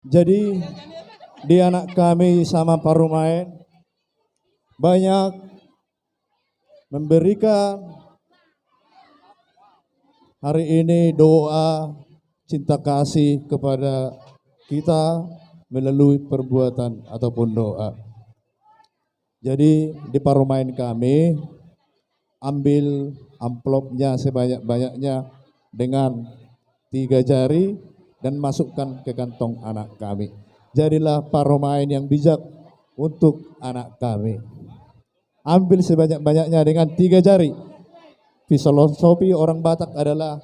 Jadi di anak kami sama Parumain banyak memberikan hari ini doa cinta kasih kepada kita melalui perbuatan ataupun doa. Jadi di Parumain kami ambil amplopnya sebanyak-banyaknya dengan 3 jari dan masukkan ke kantong anak kami. Jadilah Parumain yang bijak untuk anak kami. Ambil sebanyak-banyaknya dengan 3 jari. Filosofi orang Batak adalah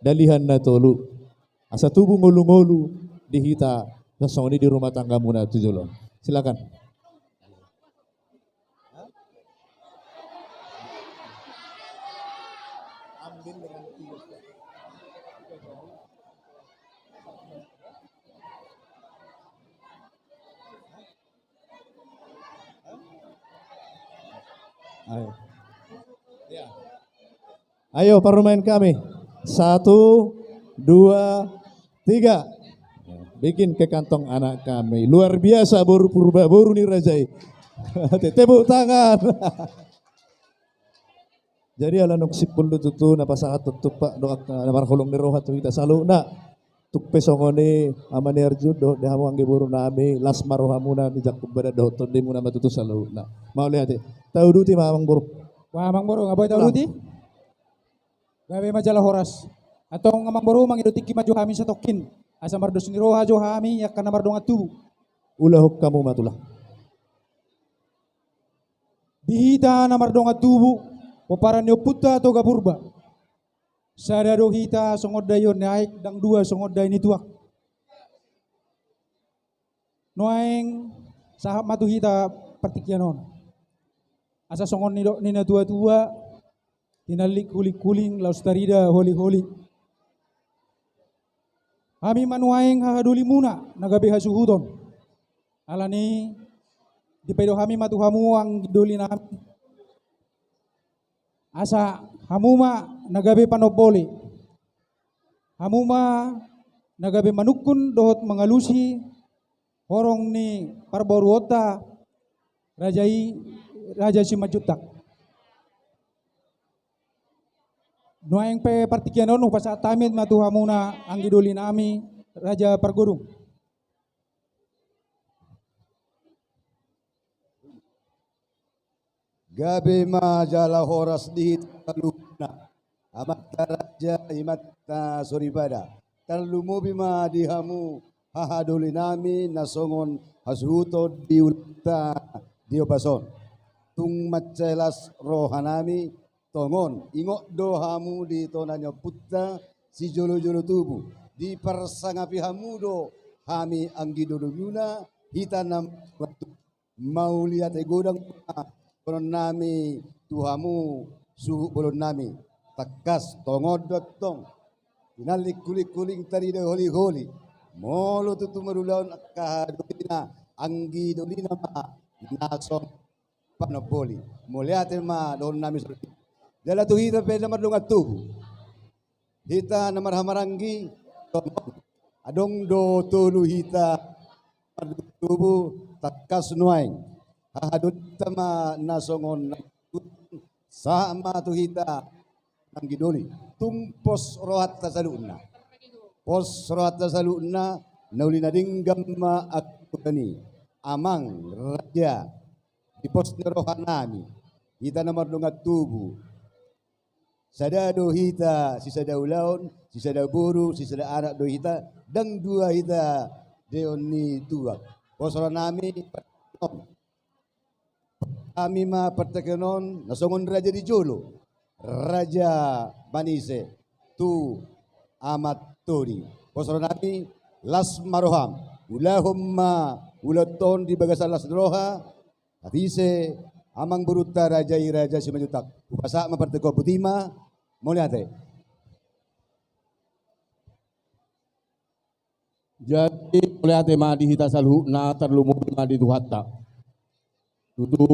dalihan natolu. Asa tubuh ngolu-ngolu dihita sesoni di rumah tangga muna tujulon. Silakan. Ayo. Ayo Parumain kami. 1, 2, 3. Bikin ke kantong anak kami. Luar biasa boru purba boru nih Rajai. Tepuk tangan. Jadi ala nuk sipul tutu na pasahat tutup pak doak na marholong ni rohat kita salu na tuk pesongone amani arjud do de hamu angge boru nami las marohamuna di jakub bada do to de muna matutu salu na. Mau lihat tahu duti mamang boru. Wah, Mang Boro, ngapain tahu duti? Gawe majalah Horas. Atau ngamang Boro mangidotiki maju hami satokin. Asa mardos ni roha jo hami ya kana mardong atu. Ulahuk kamu matulah. Dihita na mardong atubu. Paparan yo puta atau gapurba. Sadado hita songod dayon naik dang 2 songod day ni tuak. Noaeng sahab matu hita partikyanon. Asa songod ni na tua-tua tinalik kuling-kuling laus tarida holi-holi. Kami manuaeng hahaduli muna nagabe hasuhudon. Alani di pedo kami matu hamu ang giduli na kami. Asa hamuma nagabe panoboli. Hamuma nagabe manukun dohot mengalusi horong ni parboruota raja si majutak. Nuaeng pe partikianon no pasa tamid matu hamuna ang giduli nami raja pargurung. Gabe majalah Horas di taluna amat raja imat soribada terlumu bima dihamu hahaduli nami nasongon hasuto diulta diobason tung macelas rohanami tongon ingok dohamu di tonanya putta si jolo-jolo tubuh di persangapi hamudo hami anggi dodonyuna hitanam waktu mau lihat godang bolon nami tuhamu suhu bolon nami takas tongodot tong inalik kulik-kuling tadi de holi-holi molo tutu merulaun kahadulina anggi dolina ma nasong panoboli moliate ma don nami dala tu hita pe namar dongat tubuh hita namar hamaranggi adong do tulu hita tubuh takas nuaing hahadut tama nasongon sama tu hita nang gidoli tumpos rohat tasaluna pos rohat tasaluna naulina dinggam ma akutani amang raja di pos ni rohanami hita namar dungat tubuh sadado hita si sada ulaun si sada buru si sada anak do hita dang 2 hita deoni tuak pos rohanami kami ma pertekenon nasongon raja di Jolo raja Manise tu amat tori posro nami las maroham ulahumma ulaton di bagasan las roha atise amang beruta raja iraja si majutak upasa ma perteko putima moliate. Jadi melihat ma di hita salhu na terlumu ma di duhatta tutu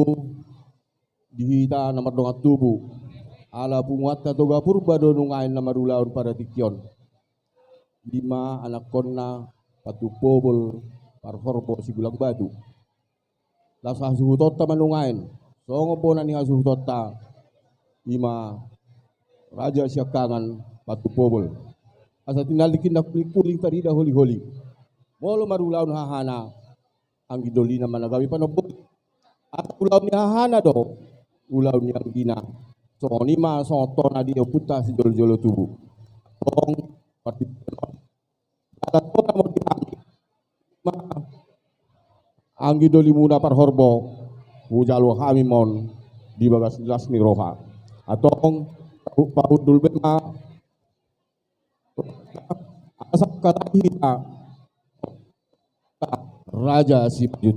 dihita namar dongat tubuh ala punguatta toga purba donungain namar ulaun pada tikyon 5 anak konna patu pobol parhorbo si gulang batu. Lasa suhu tota manungain, songo bona ni hasuhu tota ima raja siakangan patu pobol. Asa tinal dikindak kuling tadi dah holi-holi. Molo marulaun hahana ang gidolina managawi panobot. At ulaw ni hahana do, ulaw ni ang gina. So ni ma so na di puta si jolo-jolo tubu. Tong pati at na mo di ang gidoli muna parhorbo hujalo kami mon di bagas jelas ni roha atong paudul bema asak kata kita raja si pajut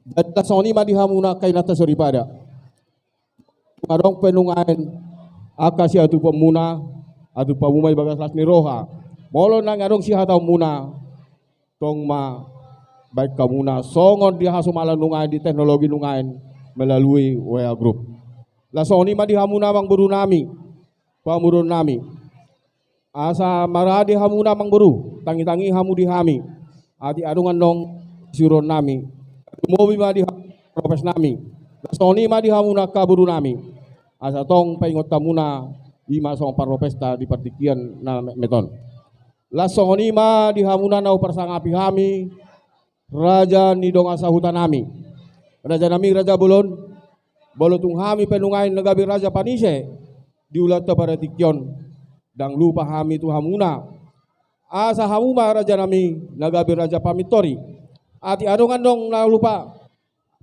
dan tasoni madihamuna kay nata soripada marong penungain akasi atu pemuna atu pamumay bagas las ni roha molo nang adong si hataw muna tong ma baik kamuna songon dia hasumala nungain di teknologi nungain melalui WA Group. La soni ma dihamuna mang buru nami, pamurun nami. Asa maradi hamuna mang buru, tangi-tangi hamu dihami. Ati adungan nong suron nami. Mobi ma di propes nami. La soni ma dihamuna kaburu nami. Asa tong paingot tamuna ima song parropesta di partikian na meton. La soni ma dihamuna nau persangapi hami. Raja ni dong asa hutanami. Raja nami raja bolon. Bolotung hami penungain nagabi raja panise. Diulat pada tikyon. Dang lupa hami tu hamuna. Asa hamuma raja nami nagabi raja pamitori. Ati adongan dong na lupa.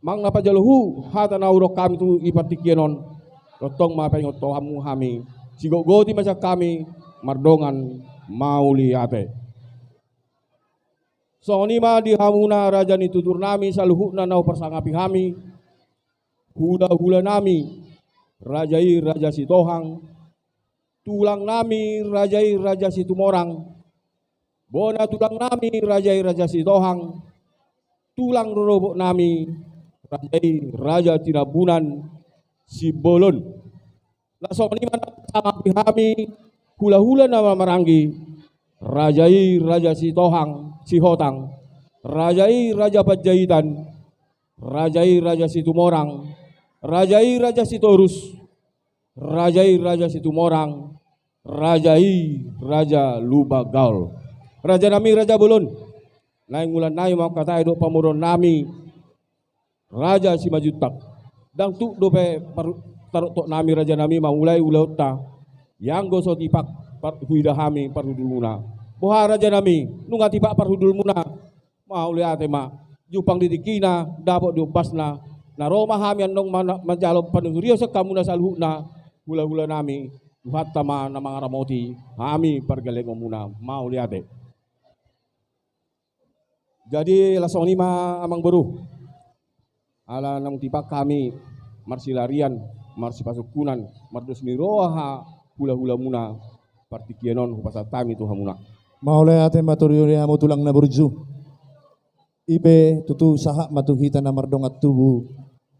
Mang napajaluhu hata na urok kami tu ipatikyonon. Rotong mapengot to hamu hami. Sigogoti masak kami mardongan mauli ate. So ni ma di hamuna raja ni tutur nami saluhu na nau persangapi hami hula nami rajai raja si tohang tulang nami rajai raja si tumorang bona tulang nami rajai raja si tohang tulang rorobok nami rajai raja tinabunan si bolon laso ni ma persangapi hami hula nama maranggi rajai raja si tohang si hotang, rajai raja Pajahitan, rajai raja si Tumorang, rajai raja si Torus, rajai raja si Tumorang, rajai raja Lubagaul. Raja nami raja Bolon, naing ulan nayo mga katay do pamuron nami, raja si Majutak, dang tu dope tarot to nami raja nami maulay ulaut ta, yang gosot ipak huida hami parudul muna. Buha raja nami, nung atiba parhudul muna, mauli ate ma, jupang didikina, dapat diubas na Roma hami anong manjalog panunguriyo sa kamuna salhu na hula-hula nami, duhat tama na mga ramoti, hami pargaling muna, mauli ate. Jadi lasong lima amang baru, ala nang tipak kami, marsilarian, marsipasukunan, mardus niroha, hula-hula muna, partikianon hupasatami itu hamuna. Maulay ate maturiyo mo tulang na burju. Ipe tutu saha matuhita na mardong at tubu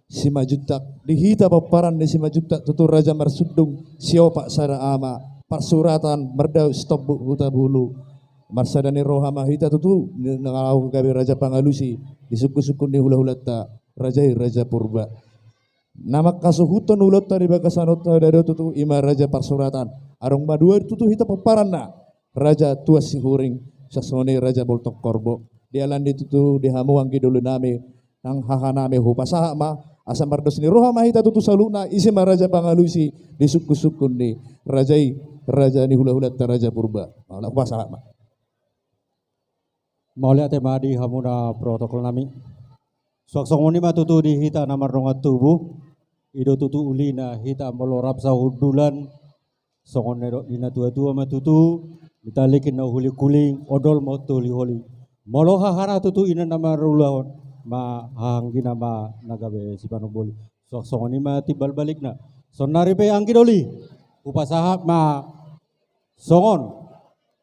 si majutak. Dihita paparan ni si majutak tutu raja marsudung siopak sara ama parsuratan mardaw stop huta bulu. Marsada ni roha mahita tutu nangalaw gabi raja pangalusi disuku-suku ni hula-hulat ta raja purba. Nama kasuhuton ulat tadi bakasanot dari tutu ima raja parsuratan. Arong madua tutu hita paparan na. Raja tuas si huring sasone raja boltok korbo dialan ditutu dihamuang gidulu nami nang hahanami hupasaha ma asa mardos ni roha mahita tutu saluna isi ma raja pangalusi disukun ni raja ni hula-hulat ta raja purba maula hupasaha ma mauli ate madi hamuna protokol nami soksongoni ma tutu di hita namar rongat tubuh ido tutu ulina hita molorap sa hudulan songon nero dina tua-tua ma tutu ditalikin na huli kuling odol mo tuli holi molo hahana tutu ina nama rulahon ma hanggi nama nagabe si panoboli so songoni ma tibal balik na sonari pe anggi doli upasaha ma songon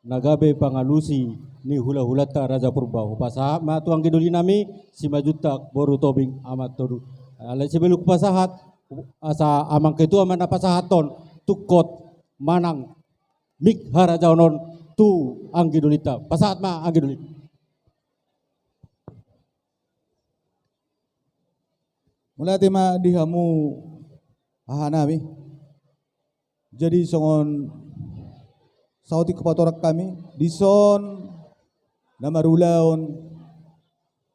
nagabe pangalusi ni hula-hulata raja purba upasaha ma tu anggi doli nami si majutak boru tobing amat todu alai sebelum upasahat asa amang ketua mana pasahaton tukot manang mik haraja onon tu anggi dolita pasahat ma anggi dolit Mula tema dihamu ahanami. Jadi songon sauti kepatorak kami dison namarulaon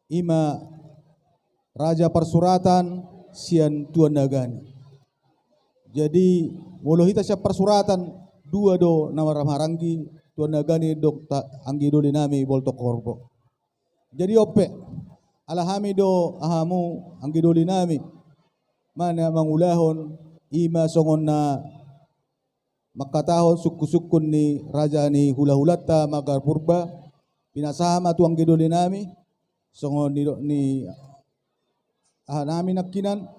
ima raja persuratan sian tuan nagani. Jadi molo hita siap persuratan dua do namaramarangi tuan nagani dok anggi do dinami bolto korbo. Jadi ope alahami do ahamu anggi do dinami mana mangulahon ima songon na makatahon suku-sukun ni raja ni hula-hulata magar purba pinasama tuang gedoli nami songon ni ahanami nakinan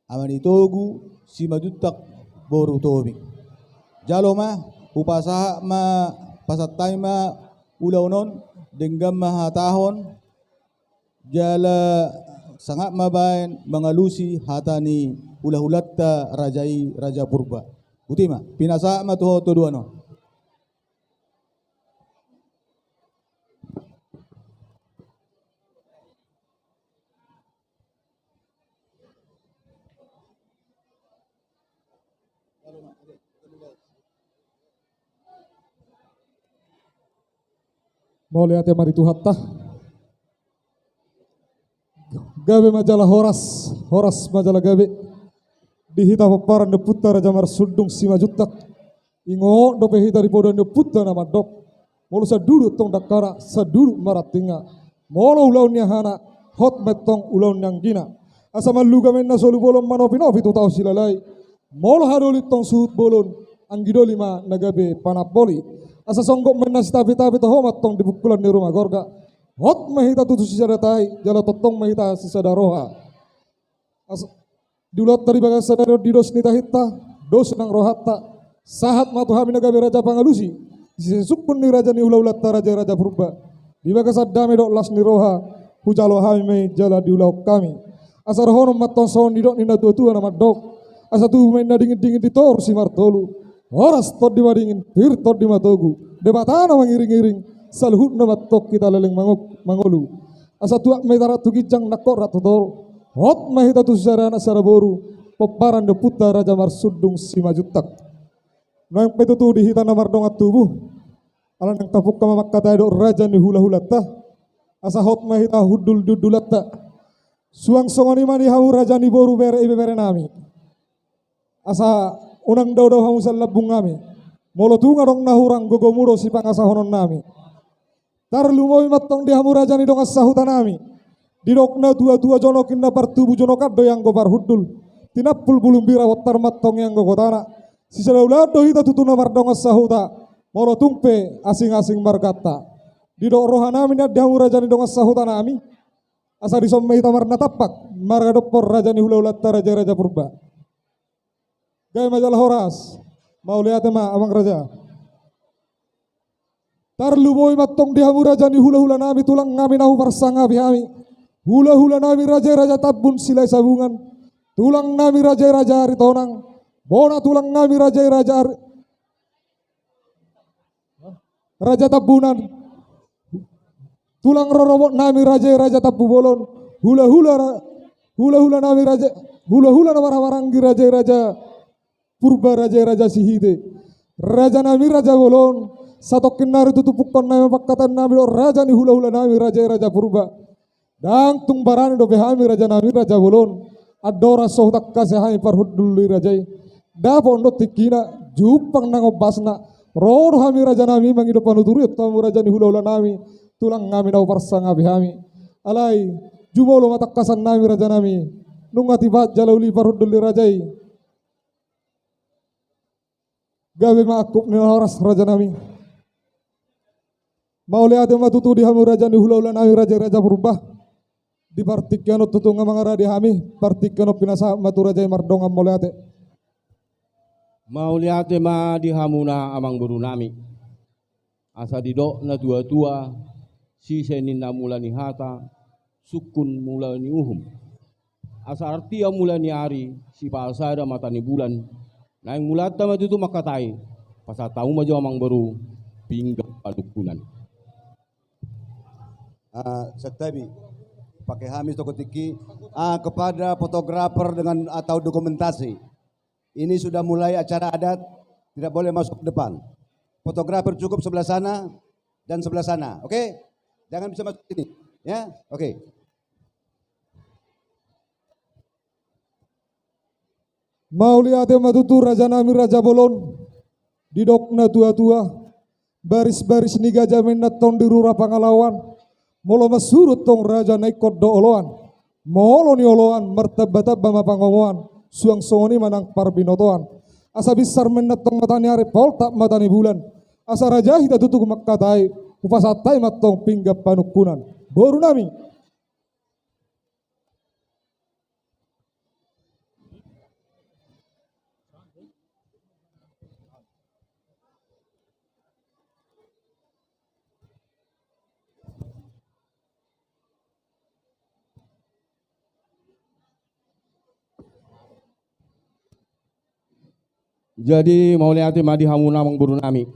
amani togu si majutak boru tobi jalo ma upasaha ma pasatay ma ulaunon denggam mahatahon jala sangat mabayan mangalusi hatani hula-hulata rajai raja purba Utima, pinasa matuho to duano. Mau lihat yang maritu hatta. Gabe majalah Horas majalah gabe. Dihita paparan de putta raja marsudung sima jutak ingo do pehita di podo de putta nama dok molo sadulu tong dakara sadulu maratinga molo ulaunya hana hot metong ulaun yang gina asa maluga menna solu bolon manopi tu tau silalai molo hadoli tong suhut bolon anggidoli ma nagabe panapoli asa songgok menna sitapi-tapi to homat tong dibukulan di rumah gorga hot mahita tutu sisadatai jala totong mahita sisadaroha asa Dulat dari bagas sadar di dos nita hitta, dos nang rohatta, sahat matu hami nagabe raja pangalusi, sisukun ni raja ni ulat raja purba, di bagas adame dok las ni roha, hujalo hami me jala di ulau kami, asar hono maton son di dok nina tua nama dok, asa tu main dingin di tor si martolu, horas tod di madingin, pir tod di matogu, debatana mangiring-iring, salhut nama tok kita leleng mangolu, asa tuak metara tu kijang nakor ratu tor. Hot mahita tu sarana saraboru peparan de puta raja marsudung si majutak. Nang petutu dihita namar dongat tubuh. Alan yang tapuk kama makata do raja ni hula-hulata. Asa hot mahita hudul dudulata. Suang songoni mani hamu raja ni boru bere ibe bere nami. Asa unang daw hamu sa labung nami. Molo tunga dong nahurang gogomuro si pangasa honon nami. Tar lumoy matong di hamu raja ni dong asahutan nami. Didokna dua jonokin na partubu jonokat do yang gobar hudul tinapul bulum bira watar matong yang gogotana sisa ulado hita tutuna mardonga sahuta moro tumpe asing-asing markata didok rohanami na dahu raja ni donga sahuta nami asa disomme hita marna tapak marga dopor raja ni hula-hula raja purba gaya majalah Horas mau lihat ma amang raja tarluboy matong dihamu raja ni hula-hula nami tulang ngami nahu parsanga bihami hula-hula nami raja-raja tabun silai sabungan. Tulang nami raja-raja ritonang. Bona tulang nami raja-raja raja tabunan. Tulang rorobok nami raja-raja tabu bolon. Hula-hula nami raja. Hula-hula namarang-maranggi raja-raja purba raja-raja sihide. Raja nami raja bolon. Satokin nari tutupukon nami pakatan nami raja ni hula-hula nami raja-raja purba. Dang tung barani do behami raja nami raja bolon adora sohtak kasihai parhuduli rajai dapo ondo tikina jupang nangobasna rodo hami raja nami mangido panuturi tamu raja ni hula-hula nami tulang ngami nau parsanga behami alai jubolo matakasan nami raja nami nungati bat jalauli parhuduli rajai gawe maakub ni Horas raja nami mau lihat matutu di hamu raja ni hula-hula nami raja-raja purba di partikano tutunga mga radi hami partikano pinasa maturaja mardonga moleate mau lihat ma di hamuna amang guru nami asa didok na tua si senin na mula ni hata sukun mula ni uhum asa artia mula ni ari si pasada mata ni bulan naing mulata matutu makatai pasa tahu maju amang baru pinggap padukunan Saktabi pakai hamis toko tiki kepada fotografer dengan atau dokumentasi. Ini sudah mulai acara adat, tidak boleh masuk ke depan. Fotografer cukup sebelah sana dan sebelah sana, oke? Jangan bisa masuk sini, ya, oke. Mau lihat matutu Raja Nami Raja Bolon didokna tua-tua baris-baris niga jamin natong dirura pangalawan molo masurut tong Raja naikot do oloan molo ni oloan martabata bama pangomoan suang songoni manang parbinotoan asa besar menatong matani are pol tak matani bulan asa raja hita tutuk makkatai upasatai matong pinggap panukunan boru nami. Jadi mau lihat madi hamuna mang buru nami.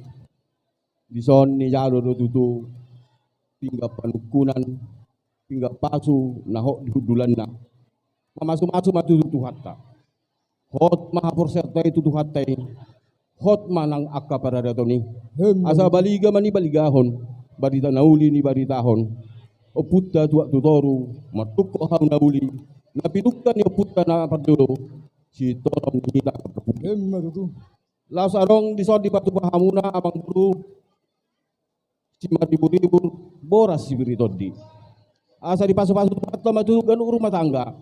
Di son ni jalo do tutu tinggal panukunan tinggal pasu nahok di hudulan na. Mamasuk-masuk matu tutu hatta. Hot mahapur serta itu tutu hatta ini. Hot manang akka para datoni. Asa baliga mani baligahon. Barita nauli ni baritahon. O putta tuak tutoru matukko hau nauli. Napitukkan ni putta na pardulo. Si toron kita laos arong di di batu pahamuna abang buru si maribu-ribu boras si biritodi asa di pasu-pasu atau matu ganu rumah tangga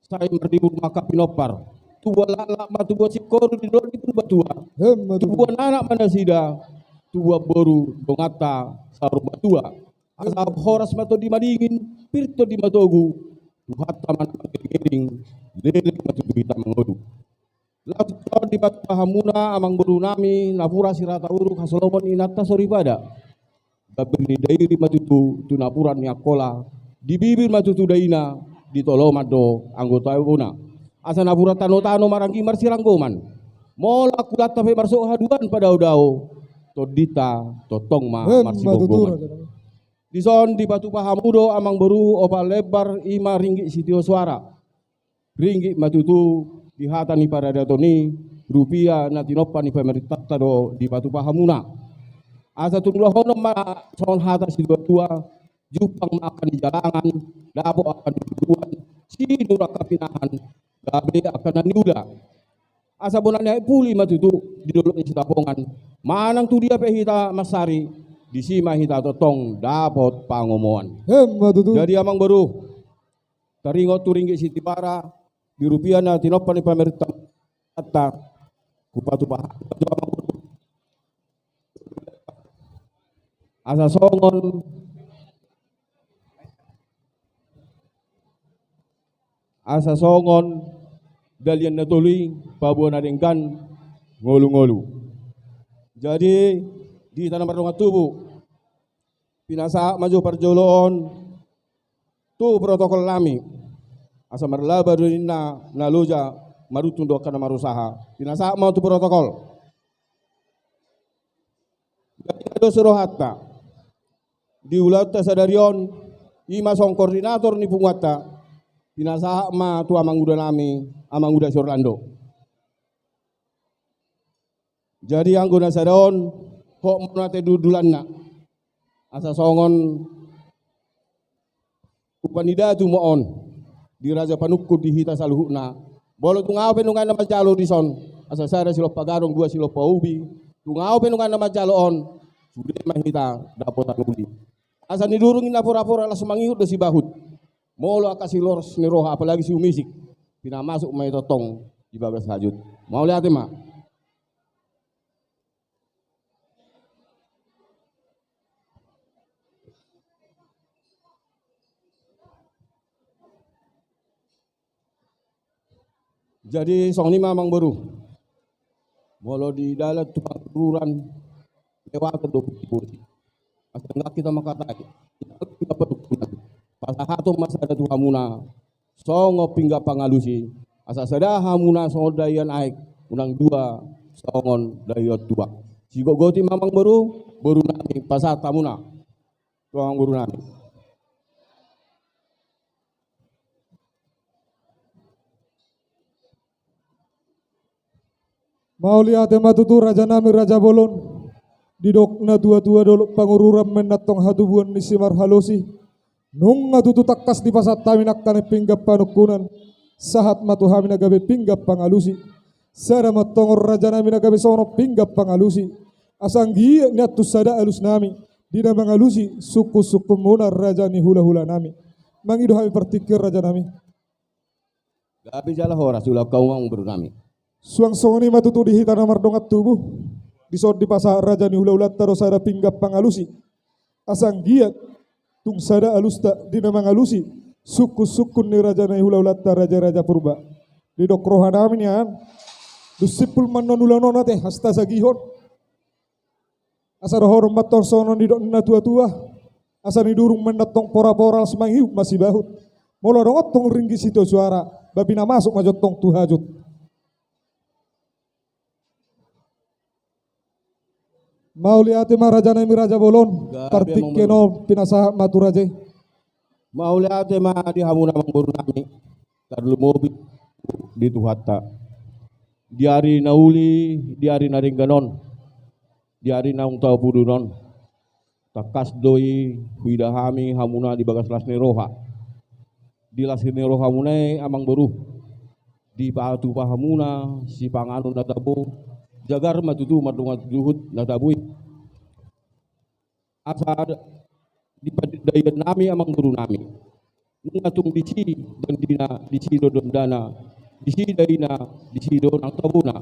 saya maribu maka pinopar tua lala matu buat si koru di dodi pun batua tua anak mana sida tua boru dongata saru batua asa horas matu di madingin pirto di matogu hatta man kering lele matu kita mengodu lalu di batu pahamuna amang buru nami napura sirata uruk hasolomon inata soribada babeni dairi matutu tunapuran yakola di bibir matutu daina di tolomado anggota una asa napura tano-tano maranggi marsiranggoman mola kulat tapi marsuk haduan pada udao todita totong ma marsibogoman di son di batu pahamudo amang beru opal lebar 5 ringgit sitio suara ringgit matutu di hatani pada datoni rupiah nanti nopan di pemerintah tado di batu pahamuna asa tunggulah honom ma son hata si tua jupang akan di jalangan dabo akan di duduan si nura kapinahan gabe akan naniuda asa bonanya puli matutu di dulu isi tapongan manang tu dia pehita masari di sima hita totong dapat pangomoan. Jadi amang baru taringot tu ringgit siti para di rupiah na tinopan ni pemerintah kata kupatu paha asa songon dalian natuli pabuan adengkan ngolu-ngolu. Jadi di tanah marunga tubuh pinasa maju perjoloon tu protokol nami asa marlaba dunina naluja marutundo kana marusaha pinasa mau tu protokol do suruh hatta di ulat sadarion ima song koordinator ni pungwata pinasa ma tu amang uda nami amang uda Orlando jadi anggona sadon kok menate dudulan na asa songon upanida tu moon di raja panukku di hita saluhuna bolo tungau penungan nama jalo di son asa sara silo pagarong 2 silo paubi tungau penungan nama jalo on sudah mahita dapat uli asa nidurungin lapor-lapor ala semangihut do si bahut molo akasi lors ni roha apalagi si umisik pina masuk may totong di babas hajut mau lihat mak. Jadi song lima mang baru, walau di dalam tukang tururan lewat ke 20 asal enggak kita makatai, kita perlukan. Pasal hatu masa ada tuh hamuna, songo pingga pangalusi, asal sada hamuna songo dayan aik, unang 2 songon dayot 2. Si goti mamang baru nami pasal tamuna, tuang baru nami. Mau lihat matutu raja nami raja bolon. Didok na tua-tua dolok pangururam menatong hadubuan ni simar halosi. Nung ngatutu takkas di pasat tamin akan pinggap panukunan. Sahat matu hamin agabe pinggap pangalusi. Sada matongor raja nami agabe sono pinggap pangalusi. Asanggi niatu sada alus nami. Dina mangalusi suku-suku muna raja ni hula-hula nami. Mangido kami partikir raja nami. Gabi jala horas ulah kau mang bernami. Suang songoni matutu di hitana mardongat tubuh. Disod di pasar raja ni hula-hula taro sada pinggap pangalusi. Asang giat tung sada alusta dina mangalusi suku-suku ni raja ni hula-hula raja-raja purba. Di dok rohana amin yan. Dusipul manonulanon nate hasta sagihon. Asa hormat tong sono di dok na tua-tua. Asa ni durung mendatong pora-pora semangiu masih bahut. Molo dongot tong ringgi situ suara. Babina masuk majot tong tuhajut. Mau lihat raja nami raja bolon. Partik keno pinasa matu raja. Mau lihat di hamuna mang buru nami. Kadlu mobil di tuhata. Di hari nauli, di hari naringganon. Di hari naung tau pudunon. Takas doi huidahami hamuna di bagas las neroha. Di las neroha munai amang buru. Di patu pahamuna si panganun natabo. Jagar matutu madungat juhud natabui. Asal di daya nami amang buru nami. Ngatung disi dan dina disi do dana disi daina disi do nang tabuna.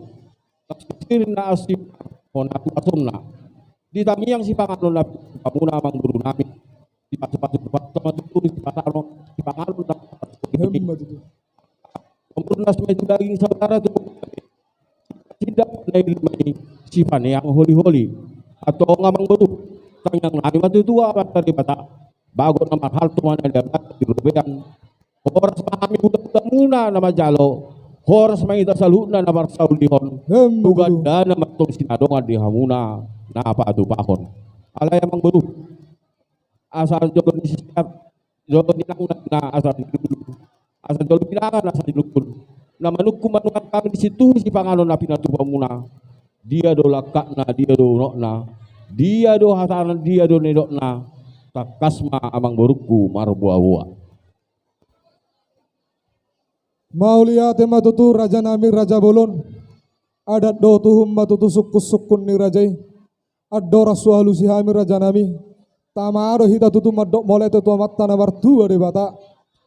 Taksirin na asip hona kuatumna. Di tamiang si panganon na pamuna amang buru nami. Di patu-patu matutu di patano di panganon na Pemurnas metu daging saudara tu tidak naik sifan yang holi-holi atau ngamang betul tanyang nari matu tua dari bata bago nama hal tu mana dapat dirubekan horas pahami budak muna nama jalo horas mangita saluna nama saulihon tuganda nama tong sinadongan di hamuna na apa tu pahon ala yang mang betul asal jolon disiap jolon dinang na asal jolon dinangan asal dilukun na manukum manukan kami di situ si panganon na pinatuba muna dia do lakakna dia do nokna dia do hatanan dia do nedokna takasma amang boruku marbuawa. Mau lihat matutu raja nami raja bolon. Adat do tuhum matutu suku-sukun ni rajai. Adora sualu si hami raja nami. Tamaro hita tutu madok mole tu amat tanah bartua de bata.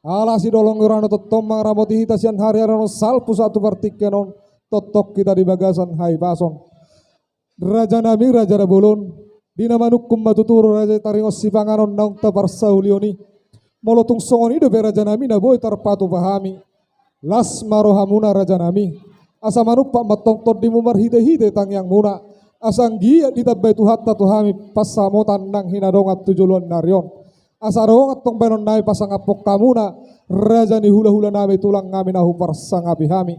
Ala si dolong irano totomang ramoti hita sian hari arano salpu satu partikenon totok kita di bagasan hai pason. Raja nami raja bolon dina manukum matuturu raja taringos si panganon naung tapar saulioni. Molotung songoni de raja nami na boy tarpatu pahami. Las marohamuna raja nami. Asa manupak matong tot di mumar hite-hite tang yang muna. Asang gia ditabay tuhatta tuhami pasamotan nang hinadongat tujuluan naryon. Asarongat tong benon nai pasang apok kamuna raja ni hula-hula nami tulang ngami nahu parsang api hami.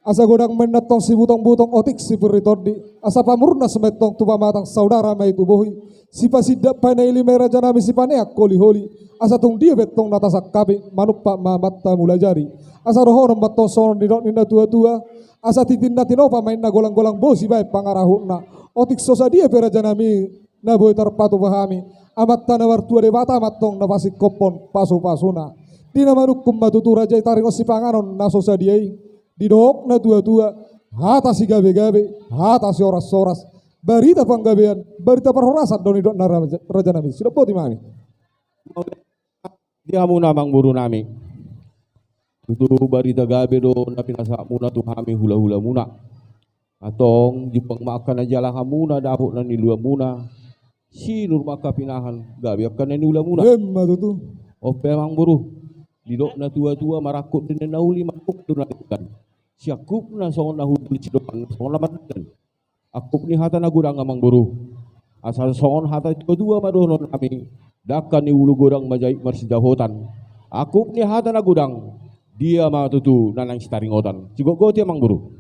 Asa godang mendatong si butong-butong otik si peritodi. Asa pamurna semetong tuba matang saudara mai tubuhi. Si pasidak panai lima raja nami si paneak koli-holi. Asa tung dia betong natasak kapi manupak mamatta mulajari. Asa rohonom batong sonon didok ninda tua-tua. Asa titinda tinopa main na golang-golang bosi baik pangarahuna. Otik sosa dia peraja nami naboy tarpatu pahami. Amat tanah wartua de bata matong napasi kopon pasu-pasuna. Dina manukum matutu raja taringos si panganon naso sadiai. Didok na tua-tua. Hata si gabe-gabe. Hata si oras-oras. Barita panggabean. Barita perhorasan doni dok na raja nami. Sudah poti mami. Dia muna mang buru nami. Tutu barita gabe do na pinasa muna tu kami hula-hula muna. Atong jipang makan aja lah muna dapuk na nilua muna. Si nur maka pinahan gabi akan nula muna. Matutu. Ope mang buru. Lidok na tua-tua marakut din na nauli makuk do na ikan. Siakup na songon na hudul cidokan songon na matan. Akup ni hata na gudang amang buru. Asal songon hata dua madonon kami. Dakan ni ulu godang majai marsidahotan. Akup ni hata na gudang. Dia matutu nanang staringotan. Cigok-goti amang buru.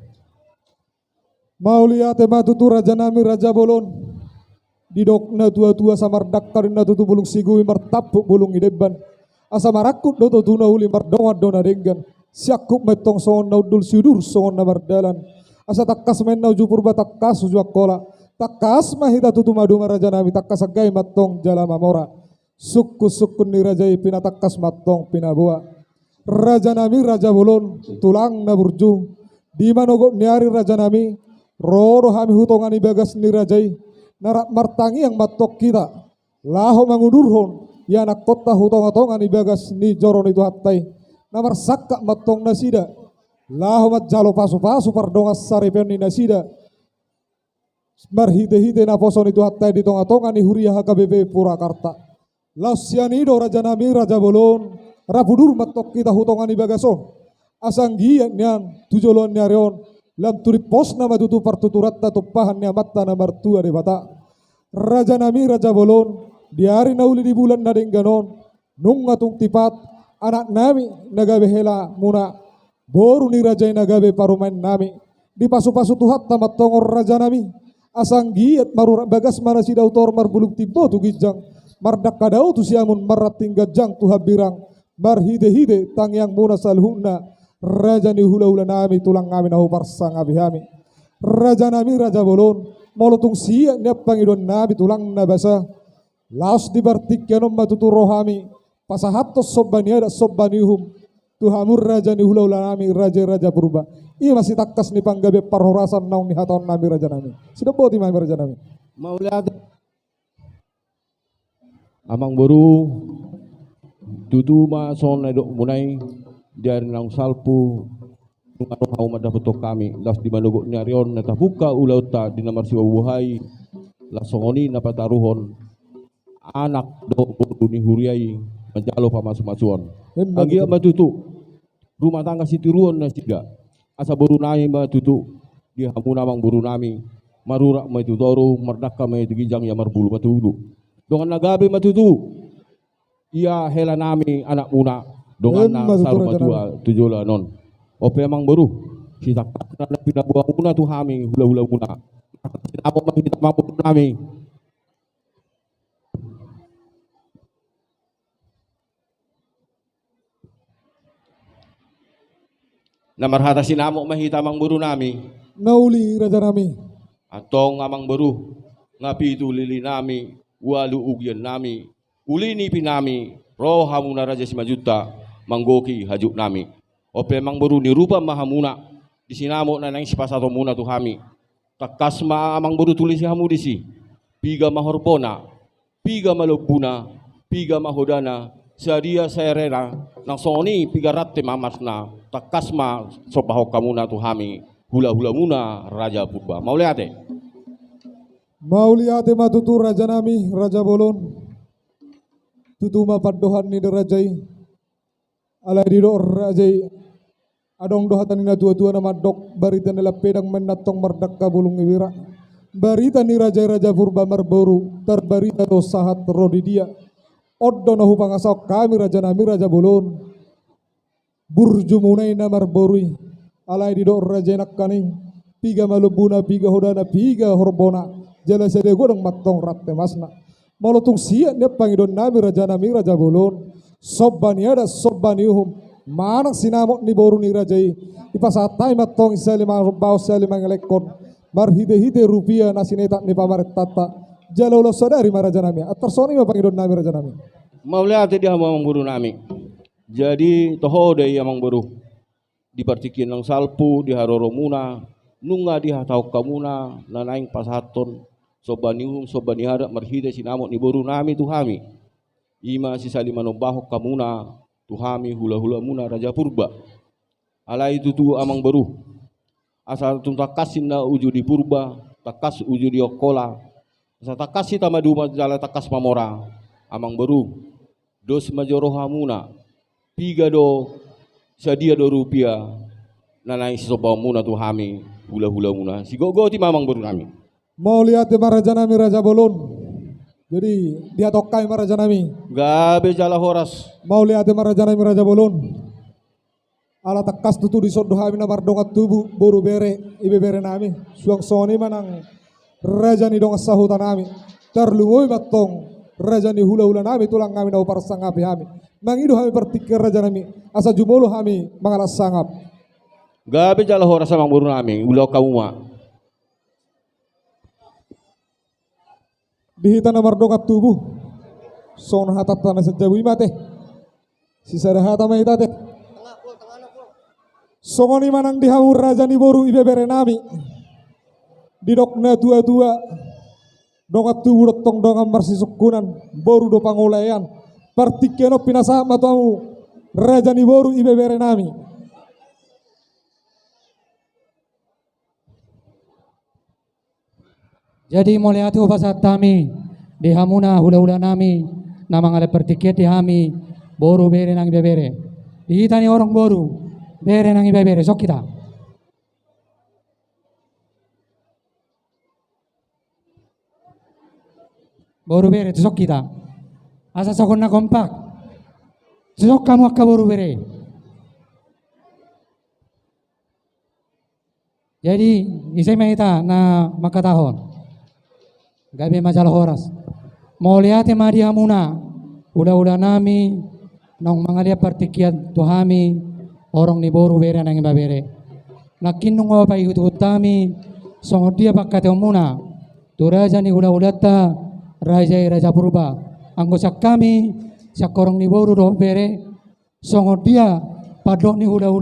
Mau lihat matutu raja nami raja bolon. Didok na tua-tua samar dakkarin na tutu bulung sigui martapuk bulung ideban. Asa marakut do tutu na uli mardongat do na denggan. Siakup metong songon na udul siudur songon na mardalan. asa takkas men nauju purba takkas uju akola takkas mahita tutu madu maraja nami takkas agai matong jala mamora suku ni rajai pina takkas matong pina boa raja nami raja bolon tulang na burju di manogo niari raja nami roro hami hutongan ibagas ni rajai narak martangi yang matok kita laho mangudurhon ya anak kota hutong-hutongan ibagas ni joron itu hattai namar sakka matong nasida laho mat jalo pasu-pasu pardongas saripen ni nasida marhite-hite na poson itu hattai di tonga-tonga ni huria HKBP Purakarta lausianido raja nami raja bolon rapudur matok kita hutongan ibagason asanggian nian tujolon niarion lam turi pos nama tutu partuturat tupahan ni amatta na martua de bata raja nami raja bolon diari nauli di bulan nadeng ganon nung atung tipat anak nami nagabe hela muna boru ni raja nagabe parumain nami di pasu-pasu tuhat tamat tongor raja nami asang giat marura bagas mana si dautor marbuluk tibo tu gijang mardak kadau tu siamun marat tinggal jang tu habirang marhide-hide tang yang muna salhuna raja ni hula-hula nami tulang kami nahu parsang abihami raja nami raja bolon molotung siya niap pangidon nabi tulang nabasa laos dibartik yanom matutu rohami pasahatos sobbani ada sobbanihum tuhamur raja ni hula-hula nami raja-raja purba iya masih takkas ni panggabe parhorasan naung ni haton nami raja nami sudah boti mami raja nami mau lihat amang baru tutu ma son na dok munai dari nang salpu nungaro hau madaputok kami las di manugok ni arion na tabuka ulauta di namar siwa buhay lasongoni na pataruhon anak do ni huriai menjalo pamas-masuan agi matutu rumah tangga situruan na siga asa buru nami matutu di hamuna mang buru nami marura maitu toru merdaka maitu gijang ya marbulu matudu dongan nagabe matutu iya hela nami anak muna dongan na saru matua tujola non ope mang baru kita na pinabuang muna tu hami hula-hula muna apa kita mampu nami namarhata sinamok mahita mang buru nami nauli raja nami atong amang baru ngapitu lili nami walu ugyan nami ulini pinami roha muna raja simajuta manggoki hajuk nami ope mang baru nirupa mahamuna di sinamok na nang sipasato muna tu hami takas ma amang baru tulis hamu disi piga mahorbona piga malobuna piga mahodana sadia serena nang soni piga ratte mamasna takas ma sobahok kamuna tu hami hula-hula muna raja purba mau liate matutu raja nami raja bolon tutuma paddohan ni derajai ala dido rajai adong dohatan ina tua-tua nama dok barita nila pedang menatong mardaka bulung iwira barita ni raja-raja purba marboru terbarita do sahat rodi dia oddo nahu pangasau kami raja nami raja bolon burjumunai na marborui alai dido raja nak kaning piga malubuna piga hodana piga horbona jala sede godong matong ratte masna molotung sia ne pangidon nami raja bolon sobbani ada sobbanihum manak sinamok ni boru ni rajai ipasatai matong salima rubbau salima ngelekon marhide-hide rupiah nasinetak ni pamaret tata jala ulo sadari maraja nami atarsoni ma pangidon nami raja nami mau lihat dia amang buru nami jadi toho dei amang buru dipartikin nang salpu di haroro muna nunga di hatau kamuna nanaing pasaton sobanium sobanihara marhide sinamok ni boru nami tu hami ima sisalima nombahok kamuna tu hami hula-hula muna raja purba ala itu tu amang baru asal tuntakasin na uju di purba takas uju di okola asal takasi tamaduma jala takas mamora amang baru dos majoroha muna piga do sadia do rupiah nanai soba muna tu hami hula-hula muna si gogo ti mamang baru nami mau lihat maraja nami raja bolon jadi dia tokai maraja nami gabe jala horas mau lihat maraja nami raja bolon ala takas tutu di sodo hami na mardongat tubu boru bere ibe bere nami suang soni manang raja ni dong sahutan nami terlungoi matong raja ni hula-hula nami tulang kami na upar sangap hami mangido hami pertikir raja nami asa jumolo hami mangalas sangap Gabi jala horas amang buru nami ulo kauma. Dihita na mardong at tubuh. Son hatat na sa jawi mate. Sisa hata may tate. Songoni manang dihamur raja ni boru ibebere nami. Didok na tua-tua. Dongat tubuh tong dongam marsisukunan. Boru do pangulayan. Partikeno pinasa matamu. Raja ni boru ibebere nami. Jadi mulai hati upasat kami di hamuna hula-hula nami namang ada pertiket di hami boru bere nang bebere di tani orang boru bere nang bebere sok kita boru bere sok kita asa sokon na kompak sok kamu akka boru bere jadi isay mahita na makatahon gabi majalah horas. Mau lihat madi hamuna, udah nami, nong mangalia partikian tuhami, orang ni boru bere nang babere. Nakin nung apa ikut utami, songo dia pakai temuna, tu raja ni udah ta, raja purba. Anggo sak kami, sak orang ni boru do bere, songo dia padok ni udah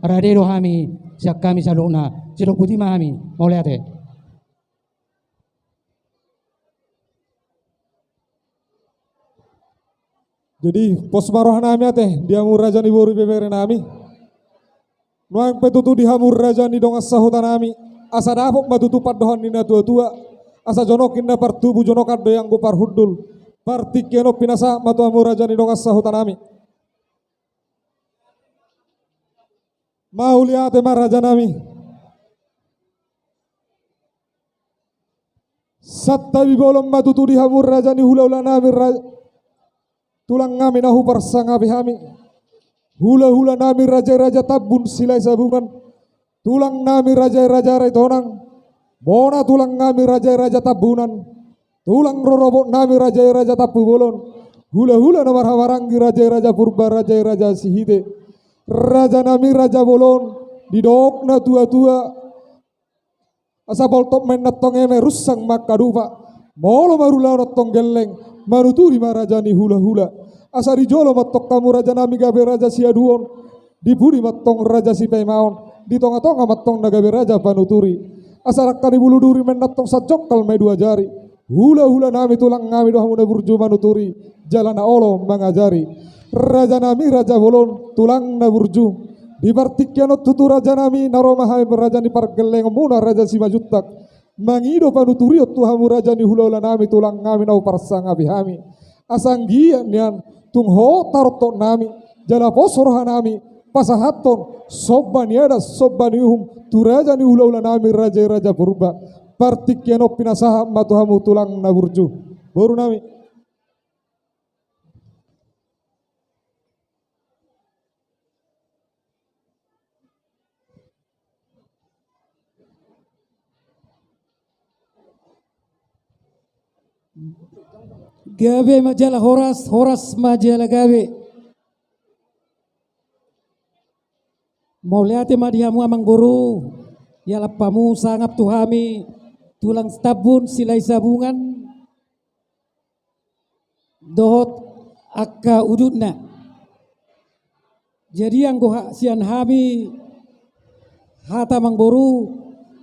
rade do hami, sak kami saluna, jeruk putih mahami, mau lihat Jadi pos maroh nami ate dihamur raja ni boru bebere nami. Nuang petutu dihamur raja ni dong asahutan nami. Asa dapok matutu padohan nina tua-tua. Asa jonokin na partubu jonokan do yang gupar hudul. Partikeno pinasa matu hamur raja ni dong asahutan nami. Mau lihat emang raja nami. Sattabi bolong matutu dihamur raja ni hula-hula nami raja. Tulang ngami nahu parsangabi hami. Hula-hula nami raja-raja tabun silai sabungan. Tulang nami raja-raja raitonang. Bona tulang ngami raja-raja tabunan. Tulang rorobok nami raja-raja tapu bolon. Hula-hula namar hawarangi raja-raja purba raja-raja sihide. Raja nami raja bolon. Didok na tua-tua. Asa boltok men natong eme rusang makadupa. Molo marula natong geleng. Manuturi marajani hula-hula. Asari jolo matok kamu raja nami gabe raja siaduon. Dipuri matong raja si pemaon. Di tonga-tonga matong nagabe raja panuturi. Asarakani bulu duri menatong sajokal me dua jari. Hula-hula nami tulang ngami doha muna burju manuturi. Jalana olo mengajari. Raja nami raja bolon tulang na burju. Di partikyanot tutu raja nami naromahai raja ni pargeleng muna raja si majutak. Mangido panuturiot tuhamu raja ni hula-hula nami tulang ngami nau parsangabi hami. Asanggian nian tungho tarto nami jala posoroha nami pasahaton sobban yada sobban yuhum tu raja ni hula-hula nami raja-raja purba. Partikiano pinasaha matuhamu tulang naburju. Boru nami. gabe majalah horas majalah gabe mau lihat madihamu amang boru ya lapamu sangap tuhami tulang stabun silai sabungan dohot akka udutna jadi yang goha sian hami hata mang boru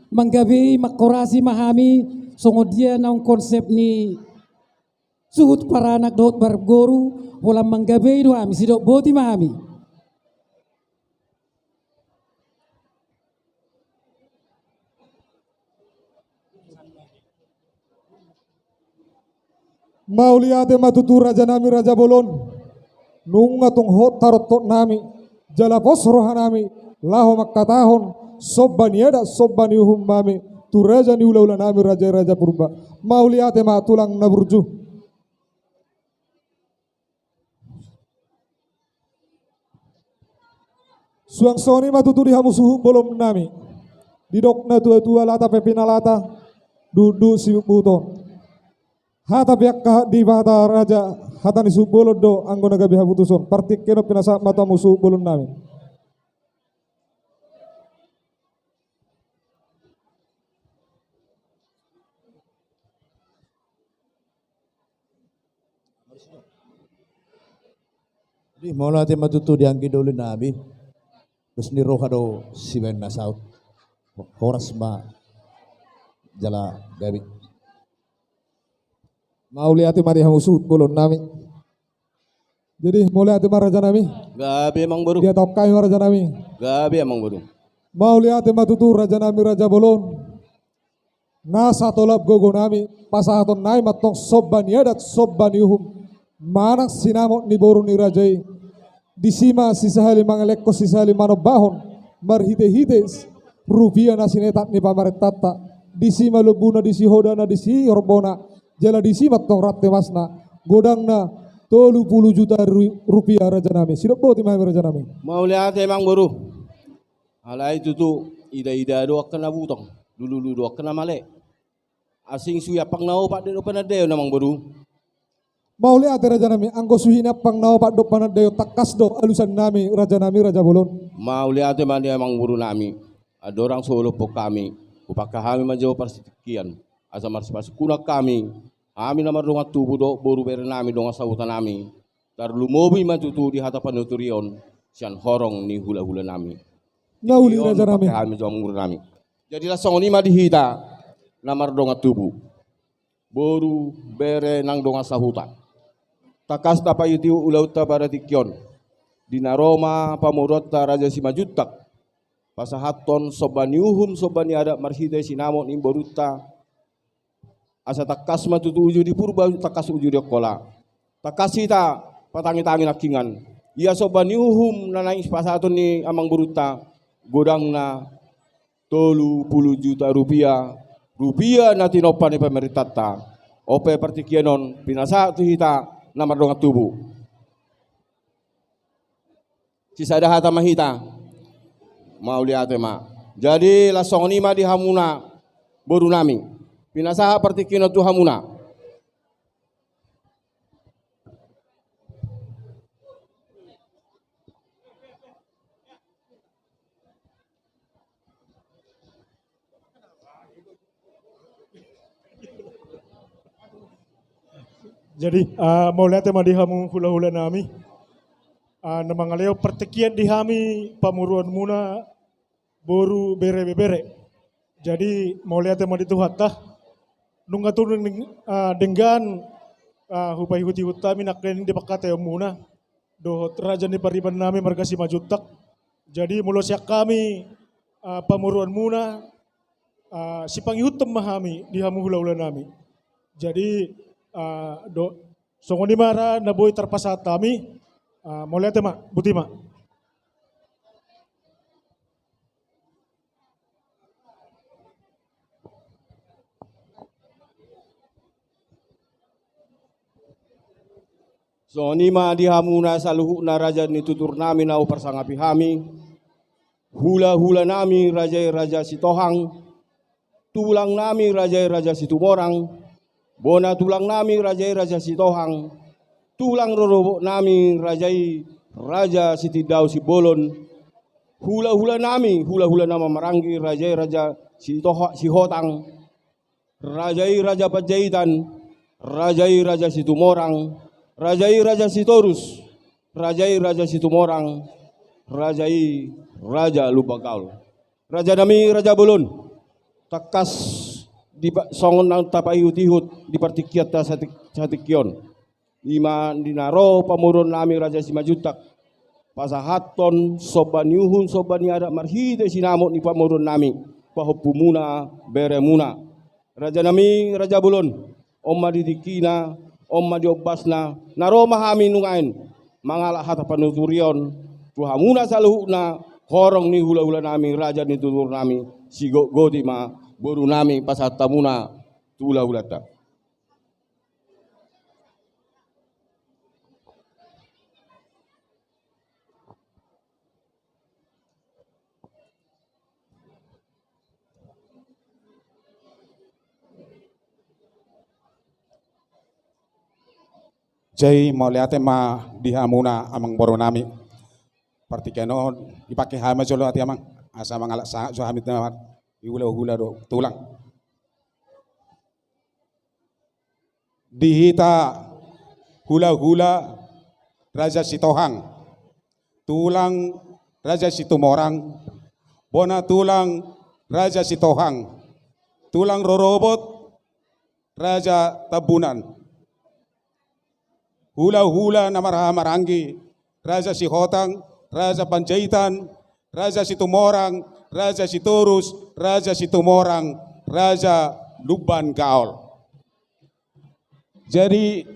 manggabe makorasi mahami songo dia naung konsep ni suhut para anak dohot bargoru wala manggabe do hami sidok boti mahami Mau lihat matutu raja nami raja bolon. Nunga tung hot tarot nami. Jala posroha nami. Laho makatahon. Sobban yada sobban yuhum mami. Tu raja ni ula-ula nami raja-raja purba. Mau lihat tulang naburju. Suang soni matutu dihamu suhu bolom nami. Didok na tua-tua lata pepina lata. Dudu si buton. Hata pihak di bata raja hata ni subbolon do anggo naga biha putuson partik keno pinasa mata musuh bolon nami. Di mau natin matuto di angki dulu nabi. Terus ni roha do si Ben Nasaut. Horas ma jala gabi. Mau lihat mari hamusut bolon nami. Jadi mau lihat maraja nami. Gabi emang baru. Dia tokai maraja nami. Gabi emang baru. Mau lihat matutu raja nami raja bolon. Nasa tolap gogo nami pasahaton nai matong sobban yadat sobban yuhum. Manak sinamot ni boru ni rajai. Disima sisahali mangalekko sisahali manobahon. Marhite-hites. Rupiah nasinetat ni pamaretata. Disima lebuna disi hodana disi orbona. Jala disi matong ratte masna. Godangna 30 juta rupiah raja nami. Sidok boti mahal raja nami. Mau lihat emang baru. Alai itu tuh ida-ida doa kena butong. Dulu doa kena male. Asing suya pang nao pak de depan ada namang baru. Mau lihat raja nami. Anggo suhina pang nao pak do panadayo takas do alusan nami raja bolon. Mau lihat emang dia emang baru nami. Ada orang solo po kami. Upakah kami menjawab persekian. Asa marsipas kunak kami. Kami namar donga tubuh do baru bere nami donga sautan nami. Tarlu mobi matutu di hadapan nuturion. Sian horong ni hula-hula nami. Ngauli raja nami. Kami jom ngurus nami. Jadilah songoni ma dihita namar donga tubuh. Boru bere nang donga sahuta. Takas tapa yutiu ulauta baratikion. Dina Roma pamurota raja Simajutak. Pasahaton sobaniuhum sobani ada marhide sinamon imboruta. Asa takas matutu uju di purba takas uju di kola. Takas ita patangi-tangi nakingan. Ia sobaniuhum nanais pasahaton ni amang boruta. Godangna 30 juta rupiah. Rupiah nanti nopan ni pemerintah. Ope pertikienon pinasa tu hita namar donga tubuh. Sisa dah hata mahita. Mau lihat ma. Jadi lasong ni ma di hamuna boru nami. Pinasa pertikienon tu hamuna. Jadi mau lihat ma di hamu hula-hula nami. Namangaleo pertekian di hami pamuruan muna boru bere-bere. Jadi mau lihat ma di tuhatta. Nungga turun dengan hupai huti hutami naklen di pakate muna. Dohot raja ni pariban nami marga Simajutak. Jadi mulo siak kami pamuruan muna si panghutem mahami di hamu hula-hula nami. Jadi songoni mara naboy terpasat kami mau lihat ma buti ma. So ni ma di hamuna saluhu na raja ni tutur nami nau persangapi hami. Hula-hula nami raja Sitohang. Tulang nami raja Situmorang. Bona tulang nami raja Sitohang. Tulang rorobok nami raja Sitidau Sibolon. Hula-hula nami, hula-hula nama Maranggi raja Sihotang. Raja Pajaitan. Raja Situmorang. Raja Sitorus. Raja Situmorang. Raja Lubagaul. Raja nami Raja Bolon. Takas di songon nang tapai utihut di partikiat satikion. Ima dinaro pamurun nami Raja Simajutak. Pasahaton sobaniuhun sobani ada marhide sinamot ni pamurun nami. Pahopumuna beremuna. Raja nami Raja Bolon. Omma didikina, omma diobasna. Naroma hami nungain. Mangalak hata panuturion. Tuhamuna saluhuna. Horong ni hula-hula nami, raja ni tutur nami, si godi ma, boru nami pasatamuna, hula-hulata. Jai mau lihat ma dihamuna amang boru nami. Partikeno dipakai hama jolo ati amang asa mangalak sa jo hamit na hula do tulang. Dihita hula-hula Raja Sitohang, tulang Raja Situmorang, bona tulang Raja Sitohang, tulang rorobot Raja Tabunan, hula-hula na maranggi Raja Sihotang, Raja Panjaitan, Raja Situmorang, Raja Sitorus, Raja Situmorang, Raja Luban Gaol. Jadi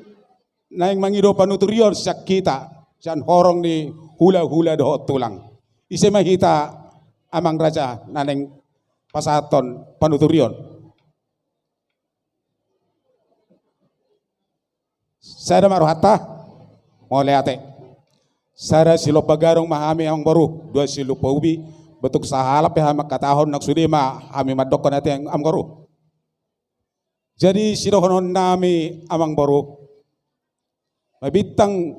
naing mangido panuturion sa kita siyan horong ni hula-hula dohot tulang. Isi mahita amang raja naneng pasaton panuturion. Sada maruhata moleate. Sada silo pagarong mahami ang baru, dua silo paubi betuk sahalap ya makatahon nagsudima ami madokon natin ang baru. Jadi sirohonon nami amang baru mabitang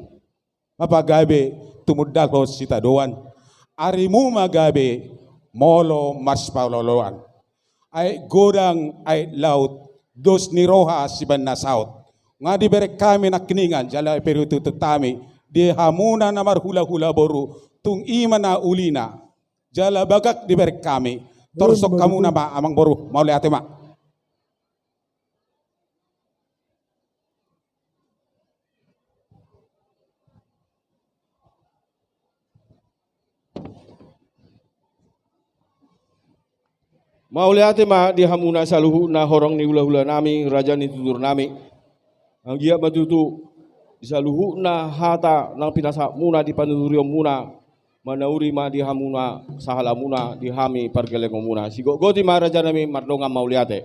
mapagabe tumudal ko sita doan arimu magabe molo marspaloloan ay godang ay laut dos ni roha si banna saut nga di berek kami nakningan jala periutu tetami di hamuna na marhula-hula boru tung ima na ulina jala bagak di berek kami torsok kamu na ma amang boru mau lihat ma. Mauliate ma di hamuna saluhu na horong ni hula-hula nami, raja ni tutur nami. Ang giya matutu di saluhu na hata ng pinasa muna di panuturiom muna, manauri ma di hamuna sahala muna di hami pargeleng muna. Sigogoti ma raja nami mardonga mauliate.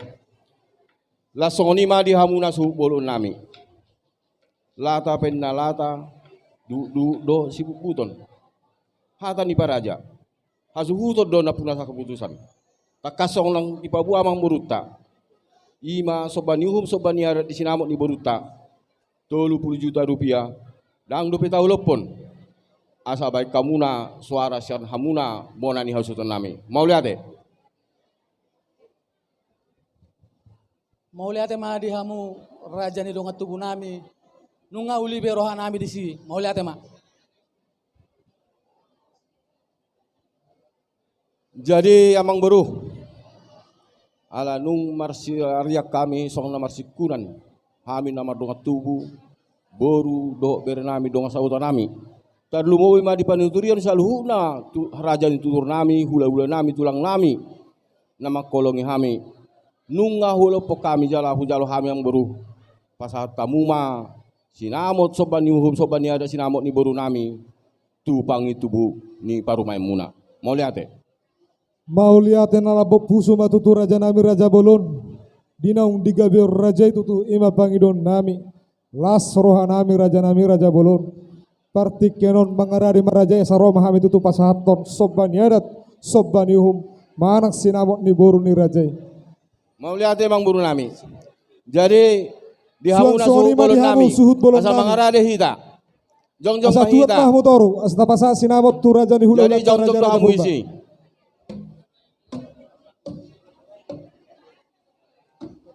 Lasongoni ma di hamuna suhu bolon nami. Lata penna lata do sibubuton. Hata ni paraja. Hasuhuto do na punasa keputusan. Takasong lang ipabu amang boruta. Ima sobaniuhum sobaniara di sinamot ni boruta. 30 juta rupiah. Dang 2 tahun lepon. Asa baik kamuna suara sian hamuna bona ni hausutan nami. Mau lihat deh. Mau lihat ma di hamu raja ni dongat tubuh nami. Nunga uli berohan nami di sini. Mau lihat ma. Jadi amang baru ala nung marsi ariak kami song na marsi kunan kami nama dongat tubuh boru do berenami dongat sauta nami tadlu mau ma di panuturian saluhuna raja ni tutur nami hula-hula nami tulang nami nama kolongi kami nunga hula po kami jala kami yang baru pasat tamuma sinamot sobani uhum sobani ada sinamot ni baru nami tupang itu bu ni parumai muna mau lihat Mau lihat na labo puso matutu raja nami raja bolon. Dinaung digabe raja itu tu ima pangidon nami. Las roha nami raja bolon. Partik kenon mangarari maraja esa roma hami tutu pasahaton sobani adat sobani uhum manak sinamot ni boru ni raja. Mau lihat emang buru nami. Jadi di hamuna suhut bolon nami. Asa mangarade hita. Jong asa tuat mahita. mahmu toru asa pasa sinamot tu raja ni hulu. Jadi jong hamu isi.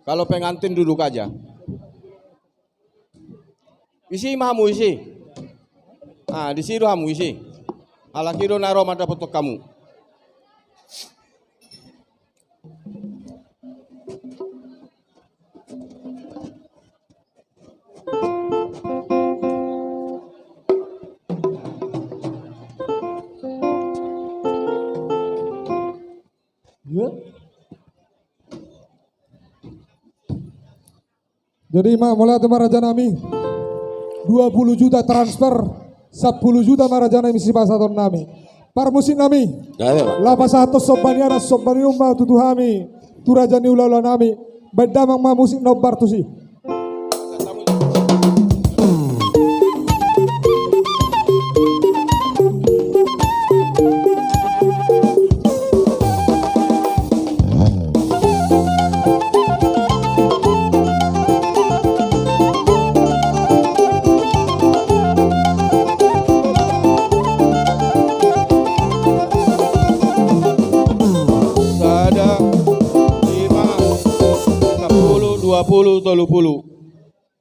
Kalau pengantin duduk aja. Isi mahamu isi. Ah, di situ hamu isi. Ala kiro naro mata foto kamu. Jadi mulai teman raja nami 20 juta transfer 10 juta maraja nami si pasaton nami par musim nami lapa satu sobani ada sobani umma tutu hami tu raja ni ulala nami bedamang ma musik nobar tu si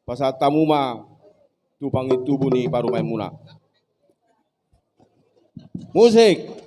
Pasal tamu ma tupangi tubuh ni parumai muna. Musik.